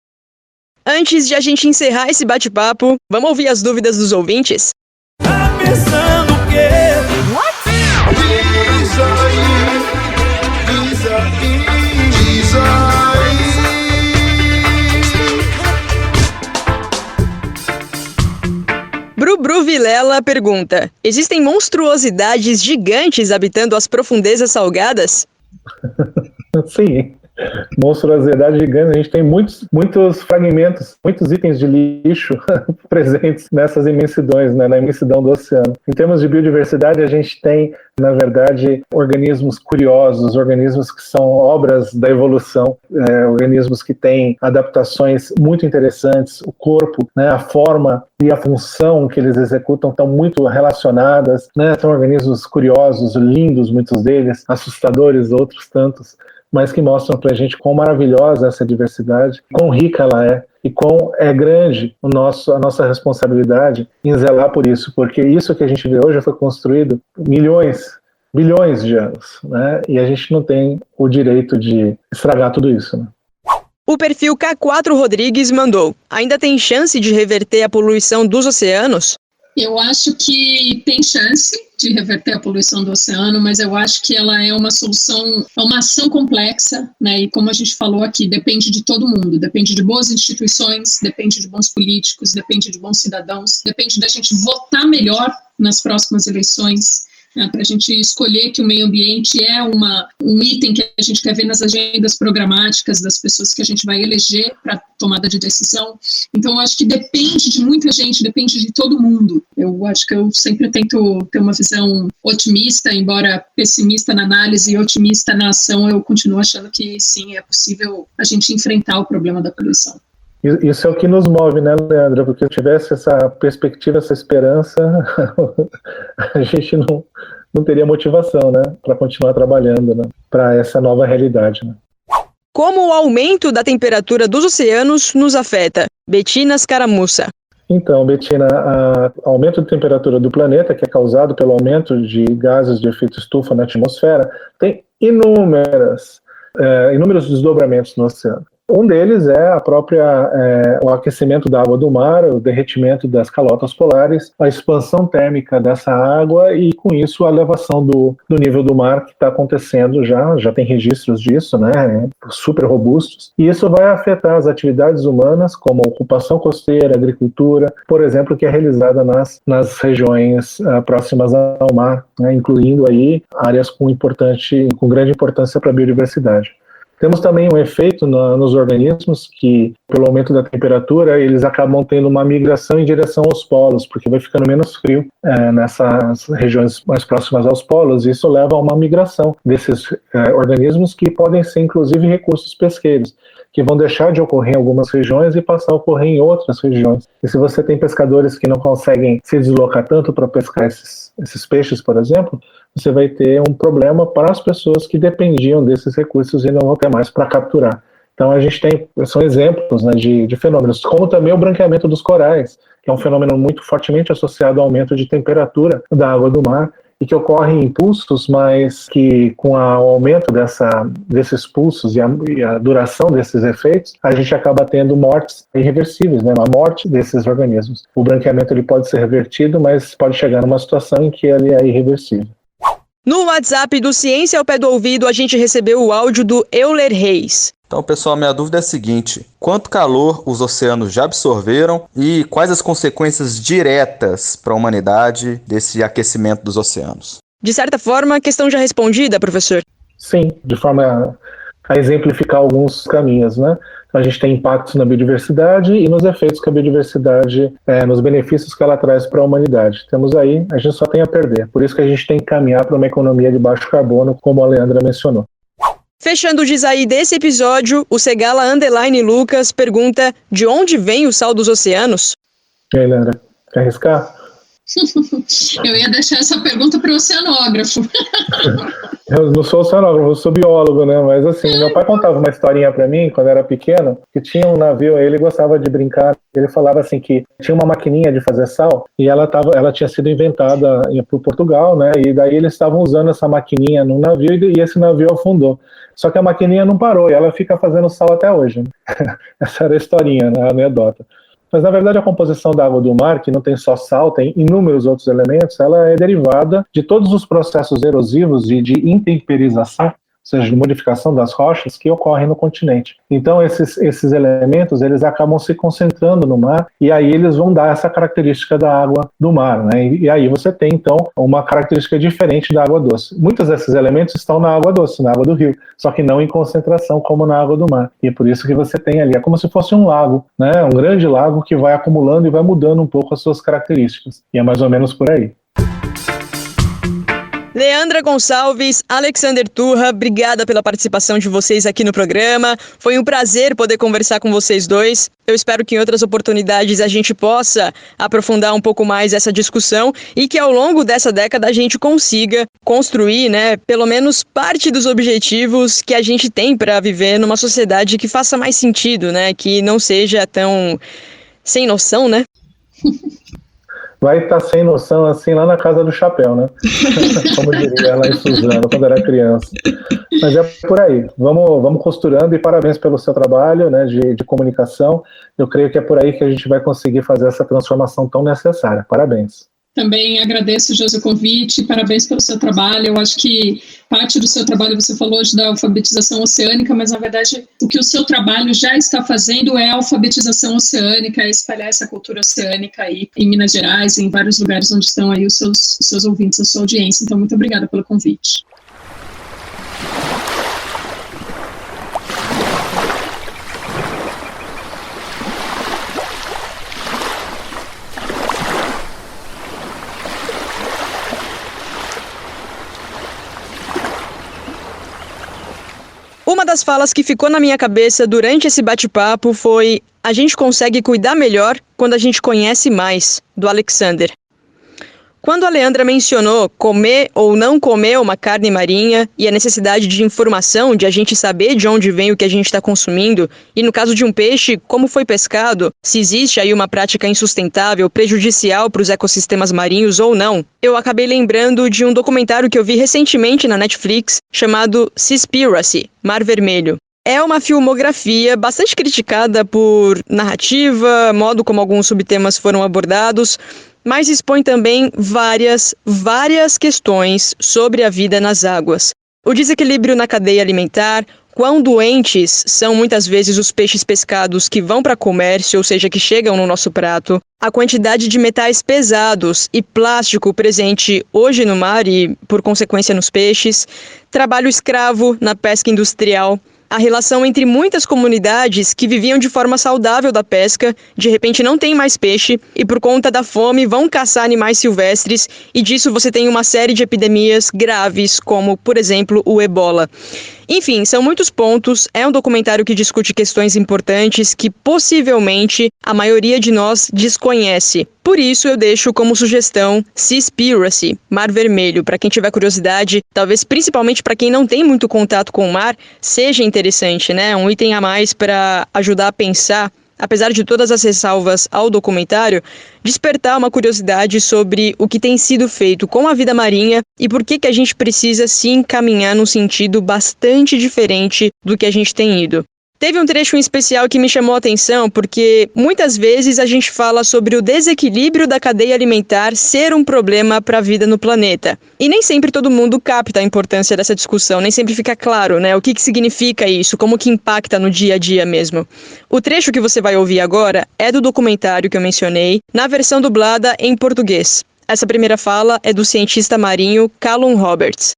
Antes de a gente encerrar esse bate-papo, vamos ouvir as dúvidas dos ouvintes? Tá pensando o quê? What? Diz aí. Bru Vilela pergunta: existem monstruosidades gigantes habitando as profundezas salgadas? Sim. Monstruosidade gigante, a gente tem muitos fragmentos, muitos itens de lixo presentes nessas imensidões, né, na imensidão do oceano. Em termos de biodiversidade, a gente tem, na verdade, organismos curiosos, organismos que são obras da evolução, organismos que têm adaptações muito interessantes, o corpo, né, a forma e a função que eles executam estão muito relacionadas, né, são organismos curiosos, lindos, muitos deles, assustadores, outros tantos, mas que mostram para a gente quão maravilhosa essa diversidade, quão rica ela é e quão é grande a nossa responsabilidade em zelar por isso, porque isso que a gente vê hoje foi construído bilhões de anos, né? E a gente não tem o direito de estragar tudo isso, né? O perfil K4 Rodrigues mandou: ainda tem chance de reverter a poluição dos oceanos? Eu acho que tem chance de reverter a poluição do oceano, mas eu acho que ela é uma solução, é uma ação complexa, né? E como a gente falou aqui, depende de todo mundo, depende de boas instituições, depende de bons políticos, depende de bons cidadãos, depende da gente votar melhor nas próximas eleições, né, para a gente escolher que o meio ambiente é um item que a gente quer ver nas agendas programáticas das pessoas que a gente vai eleger para tomada de decisão. Então, eu acho que depende de muita gente, depende de todo mundo. Eu acho que eu sempre tento ter uma visão otimista, embora pessimista na análise e otimista na ação, eu continuo achando que sim, é possível a gente enfrentar o problema da poluição. Isso é o que nos move, né, Leandra? Porque se tivesse essa perspectiva, essa esperança, a gente não teria motivação, né, para continuar trabalhando, né, para essa nova realidade, né? Como o aumento da temperatura dos oceanos nos afeta? Betina Scaramussa. Então, Betina, o aumento de temperatura do planeta, que é causado pelo aumento de gases de efeito estufa na atmosfera, tem inúmeros desdobramentos no oceano. Um deles é o aquecimento da água do mar, o derretimento das calotas polares, a expansão térmica dessa água e, com isso, a elevação do nível do mar que está acontecendo já tem registros disso, né, super robustos. E isso vai afetar as atividades humanas, como a ocupação costeira, agricultura, por exemplo, que é realizada nas regiões próximas ao mar, né, incluindo aí áreas com grande importância para a biodiversidade. Temos também um efeito nos organismos que, pelo aumento da temperatura, eles acabam tendo uma migração em direção aos polos, porque vai ficando menos frio nessas regiões mais próximas aos polos, e isso leva a uma migração desses organismos que podem ser, inclusive, recursos pesqueiros, que vão deixar de ocorrer em algumas regiões e passar a ocorrer em outras regiões. E se você tem pescadores que não conseguem se deslocar tanto para pescar esses peixes, por exemplo, você vai ter um problema para as pessoas que dependiam desses recursos e não vão ter mais para capturar. Então a gente são exemplos, né, de fenômenos, como também o branqueamento dos corais, que é um fenômeno muito fortemente associado ao aumento de temperatura da água do mar, e que ocorre em pulsos, mas que com o aumento desses pulsos e a duração desses efeitos, a gente acaba tendo mortes irreversíveis, né? A morte desses organismos. O branqueamento ele pode ser revertido, mas pode chegar numa situação em que ele é irreversível. No WhatsApp do Ciência ao Pé do Ouvido, a gente recebeu o áudio do Euler Reis. Então, pessoal, minha dúvida é a seguinte: quanto calor os oceanos já absorveram e quais as consequências diretas para a humanidade desse aquecimento dos oceanos? De certa forma, a questão já respondida, professor? Sim, de forma a exemplificar alguns caminhos, né? Então, a gente tem impactos na biodiversidade e nos efeitos que a biodiversidade, nos benefícios que ela traz para a humanidade. Temos aí, a gente só tem a perder. Por isso que a gente tem que caminhar para uma economia de baixo carbono, como a Leandra mencionou. Fechando o diz aí desse episódio, o Segala _Lucas pergunta: de onde vem o sal dos oceanos? E aí, Leandra, quer arriscar? Eu ia deixar essa pergunta para o oceanógrafo. Eu não sou oceanógrafo, eu sou biólogo, né? Mas assim, meu pai contava uma historinha para mim, quando eu era pequeno, que tinha um navio, ele gostava de brincar, ele falava assim que tinha uma maquininha de fazer sal, e ela tinha sido inventada por Portugal, né? E daí eles estavam usando essa maquininha no navio, e esse navio afundou. Só que a maquininha não parou, e ela fica fazendo sal até hoje, né? Essa era a historinha, né? A anedota. Mas, na verdade, a composição da água do mar, que não tem só sal, tem inúmeros outros elementos, ela é derivada de todos os processos erosivos e de intemperização, ou seja, de modificação das rochas que ocorrem no continente. Então, esses elementos, eles acabam se concentrando no mar, e aí eles vão dar essa característica da água do mar, né? E aí você tem, então, uma característica diferente da água doce. Muitos desses elementos estão na água doce, na água do rio, só que não em concentração como na água do mar. E é por isso que você tem ali, é como se fosse um lago, né? Um grande lago que vai acumulando e vai mudando um pouco as suas características. E é mais ou menos por aí. Leandra Gonçalves, Alexander Turra, obrigada pela participação de vocês aqui no programa. Foi um prazer poder conversar com vocês dois. Eu espero que em outras oportunidades a gente possa aprofundar um pouco mais essa discussão e que ao longo dessa década a gente consiga construir, né, pelo menos parte dos objetivos que a gente tem para viver numa sociedade que faça mais sentido, né, que não seja tão sem noção, né? Vai estar sem noção assim lá na Casa do Chapéu, né? Como diria lá em Suzano, quando era criança. Mas é por aí. Vamos costurando, e parabéns pelo seu trabalho, né, de comunicação. Eu creio que é por aí que a gente vai conseguir fazer essa transformação tão necessária. Parabéns. Também agradeço, Josi, o convite, parabéns pelo seu trabalho. Eu acho que parte do seu trabalho, você falou hoje da alfabetização oceânica, mas na verdade o que o seu trabalho já está fazendo é a alfabetização oceânica, é espalhar essa cultura oceânica aí em Minas Gerais, em vários lugares onde estão aí os seus ouvintes, a sua audiência. Então, muito obrigada pelo convite. Uma das falas que ficou na minha cabeça durante esse bate-papo foi: a gente consegue cuidar melhor quando a gente conhece mais, do Alexander. Quando a Leandra mencionou comer ou não comer uma carne marinha e a necessidade de informação, de a gente saber de onde vem o que a gente está consumindo, e no caso de um peixe, como foi pescado, se existe aí uma prática insustentável, prejudicial para os ecossistemas marinhos ou não, eu acabei lembrando de um documentário que eu vi recentemente na Netflix chamado Seaspiracy, Mar Vermelho. É uma filmografia bastante criticada por narrativa, modo como alguns subtemas foram abordados, mas expõe também várias questões sobre a vida nas águas. O desequilíbrio na cadeia alimentar, quão doentes são muitas vezes os peixes pescados que vão para comércio, ou seja, que chegam no nosso prato, a quantidade de metais pesados e plástico presente hoje no mar e, por consequência, nos peixes, trabalho escravo na pesca industrial, a relação entre muitas comunidades que viviam de forma saudável da pesca, de repente não tem mais peixe e por conta da fome vão caçar animais silvestres, e disso você tem uma série de epidemias graves, como, por exemplo, o ebola. Enfim, são muitos pontos, é um documentário que discute questões importantes que possivelmente a maioria de nós desconhece. Por isso eu deixo como sugestão Seaspiracy, Mar Vermelho. Para quem tiver curiosidade, talvez principalmente para quem não tem muito contato com o mar, seja interessante, né? Um item a mais para ajudar a pensar, apesar de todas as ressalvas ao documentário, despertar uma curiosidade sobre o que tem sido feito com a vida marinha e por que a gente precisa se encaminhar num sentido bastante diferente do que a gente tem ido. Teve um trecho em especial que me chamou a atenção porque muitas vezes a gente fala sobre o desequilíbrio da cadeia alimentar ser um problema para a vida no planeta. E nem sempre todo mundo capta a importância dessa discussão, nem sempre fica claro, né, o que significa isso, como que impacta no dia a dia mesmo. O trecho que você vai ouvir agora é do documentário que eu mencionei, na versão dublada em português. Essa primeira fala é do cientista marinho Callum Roberts.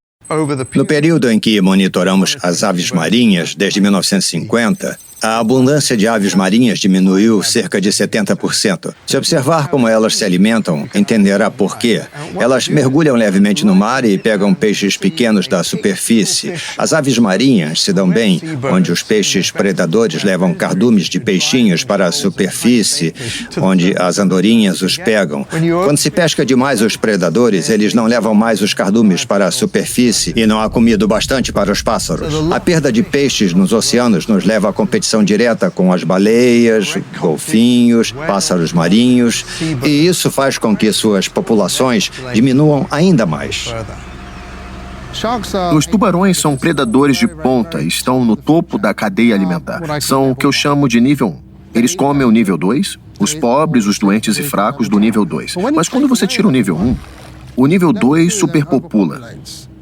No período em que monitoramos as aves marinhas, desde 1950, a abundância de aves marinhas diminuiu cerca de 70%. Se observar como elas se alimentam, entenderá por quê. Elas mergulham levemente no mar e pegam peixes pequenos da superfície. As aves marinhas se dão bem, onde os peixes predadores levam cardumes de peixinhos para a superfície, onde as andorinhas os pegam. Quando se pesca demais os predadores, eles não levam mais os cardumes para a superfície e não há comida bastante para os pássaros. A perda de peixes nos oceanos nos leva à competição direta com as baleias, golfinhos, pássaros marinhos, e isso faz com que suas populações diminuam ainda mais. Os tubarões são predadores de ponta e estão no topo da cadeia alimentar. São o que eu chamo de nível 1. Eles comem o nível 2, os pobres, os doentes e fracos do nível 2. Mas quando você tira o nível 1, o nível 2 superpopula.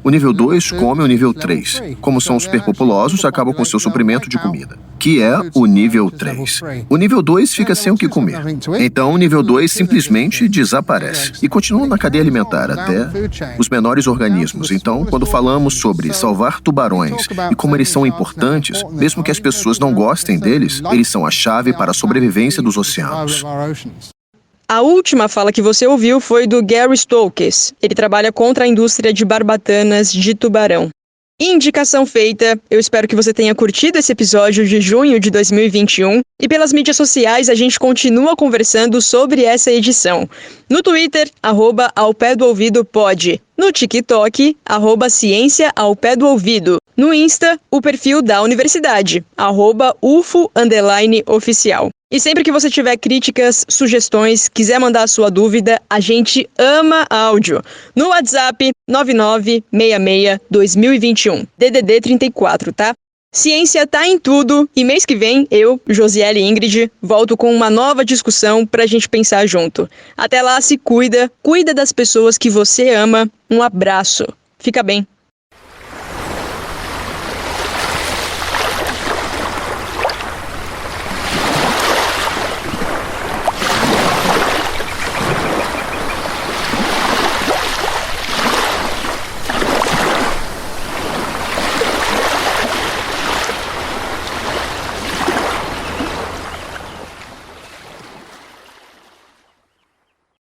O nível 2 come o nível 3. Como são superpopulosos, acabam com seu suprimento de comida, que é o nível 3. O nível 2 fica sem o que comer. Então, o nível 2 simplesmente desaparece e continua na cadeia alimentar até os menores organismos. Então, quando falamos sobre salvar tubarões e como eles são importantes, mesmo que as pessoas não gostem deles, eles são a chave para a sobrevivência dos oceanos. A última fala que você ouviu foi do Gary Stokes. Ele trabalha contra a indústria de barbatanas de tubarão. Indicação feita, eu espero que você tenha curtido esse episódio de junho de 2021 e pelas mídias sociais a gente continua conversando sobre essa edição. No Twitter, @aopédoouvidopod. No TikTok, @ciência_ao-pé-do-ouvido. No Insta, o perfil da universidade, @ufo_oficial. E sempre que você tiver críticas, sugestões, quiser mandar a sua dúvida, a gente ama áudio. No WhatsApp, 9966-2021, DDD 34, tá? Ciência tá em tudo e mês que vem eu, Josiele e Ingrid, volto com uma nova discussão pra gente pensar junto. Até lá, se cuida das pessoas que você ama. Um abraço. Fica bem.